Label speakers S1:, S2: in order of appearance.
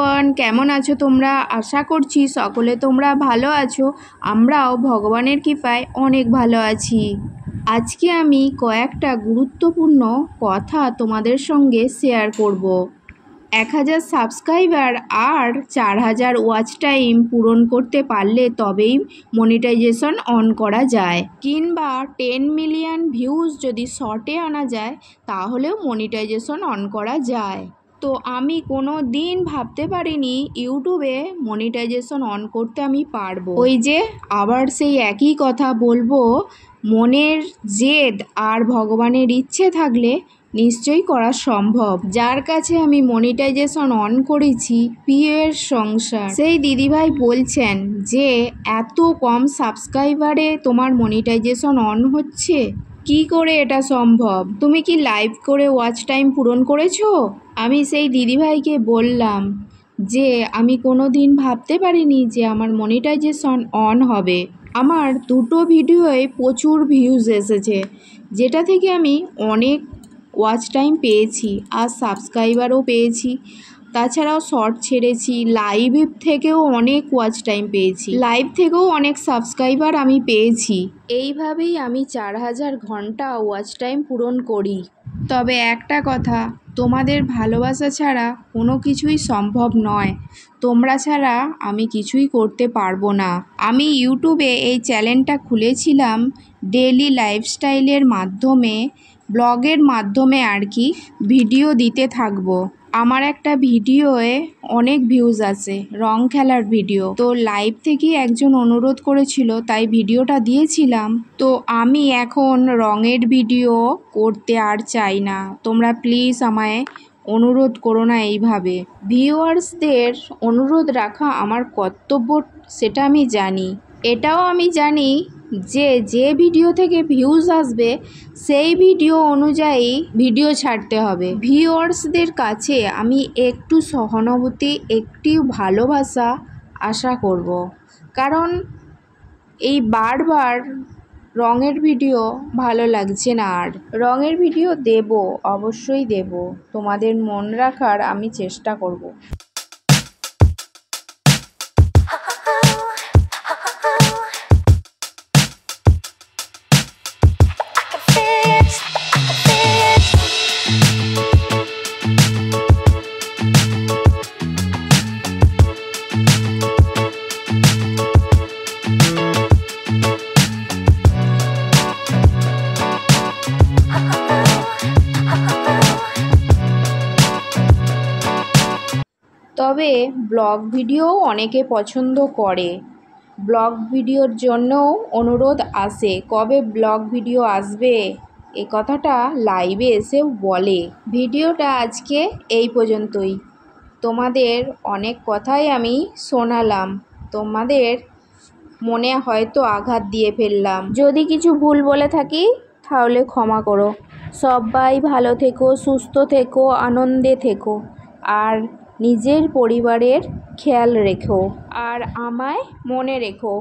S1: Everyone, কেমন আছো তোমরা? আশা করছি সকলে তোমরা ভালো আছো। আমরাও ভগবানের কৃপায় অনেক ভালো আছি। আজকে আমি কয়েকটা গুরুত্বপূর্ণ কথা তোমাদের সঙ্গে শেয়ার করব। 1000 সাবস্ক্রাইবার আর 4000 ওয়াচ টাইম পূরণ করতে পারলে তবেই মনিটাইজেশন অন করা যায়, কিংবা 10 মিলিয়ন ভিউজ যদি শর্টে আনা যায় তাহলেও মনিটাইজেশন অন করা যায়। তো আমি কোনো দিন ভাবতে পারিনি ইউটিউবে মনিটাইজেশন অন করতে আমি পারবো। ওই যে আবার সেই একই কথা বলবো, মনের জেদ আর ভগবানের ইচ্ছে থাকলে নিশ্চয়ই করা সম্ভব। যার কাছে আমি মনিটাইজেশন অন করেছি, পিয়ের সংসার, সেই দিদিভাই বলছেন যে এত কম সাবস্ক্রাইবারে তোমার মনিটাইজেশন অন হচ্ছে, কি করে এটা সম্ভব? তুমি কি লাইভ করে ওয়াচ টাইম পূরণ করেছো? আমি সেই দিদিভাইকে বললাম যে আমি কোনো দিন ভাবতে পারিনি যে আমার মনিটাইজেশন অন হবে। আমার দুটো ভিডিওয়ে প্রচুর ভিউজ এসেছে, যেটা থেকে আমি অনেক ওয়াচ টাইম পেয়েছি আর সাবস্ক্রাইবারও পেয়েছি। তাছাড়াও শর্ট ছেড়েছি, লাইভ থেকেও অনেক ওয়াচ টাইম পেয়েছি, লাইভ থেকেও অনেক সাবস্ক্রাইবার আমি পেয়েছি। এইভাবেই আমি 4000 ঘন্টা ওয়াচ টাইম পূরণ করি। তবে একটা কথা, তোমাদের ভালোবাসা ছাড়া কোনো কিছুই সম্ভব নয়। তোমরা ছাড়া আমি কিছুই করতে পারবো না। আমি ইউটিউবে এই চ্যানেলটা খুলেছিলাম ডেইলি লাইফস্টাইলের মাধ্যমে, ব্লগের মাধ্যমে আর কি, ভিডিও দিতে থাকবো। আমার একটা ভিডিওয়ে অনেক ভিউজ আছে, রং খেলার ভিডিও। তো লাইভ থেকেই একজন অনুরোধ করেছিল, তাই ভিডিওটা দিয়েছিলাম। তো আমি এখন রঙের ভিডিও করতে আর চাই না। তোমরা প্লিজ আমায় অনুরোধ করো না এইভাবে। ভিউয়ার্সদের অনুরোধ রাখা আমার কর্তব্য, সেটা আমি জানি। এটাও আমি জানি যে যে ভিডিও থেকে ভিউজ আসবে সেই ভিডিও অনুযায়ী ভিডিও ছাড়তে হবে। ভিউয়ার্সদের কাছে আমি একটু সহানুভূতি, একটু ভালোবাসা আশা করব, কারণ এই বারবার রঙের ভিডিও ভালো লাগছে না। আর রঙের ভিডিও দেব, অবশ্যই দেব, তোমাদের মন রাখার আমি চেষ্টা করব। তবে ব্লগ ভিডিও অনেকে পছন্দ করে, ব্লগ ভিডিওর জন্যও অনুরোধ আসে, কবে ব্লগ ভিডিও আসবে এ কথাটা লাইভে এসেও বলে। ভিডিওটা আজকে এই পর্যন্তই। তোমাদের অনেক কথাই আমি শোনালাম, তোমাদের মনে হয়তো আঘাত দিয়ে ফেললাম। যদি কিছু ভুল বলে থাকি তাহলে ক্ষমা করো। সবাই ভালো থেকো, সুস্থ থেকো, আনন্দে থেকো, আর নিজের পরিবারের খেয়াল রেখো, আর আমায় মনে রেখো।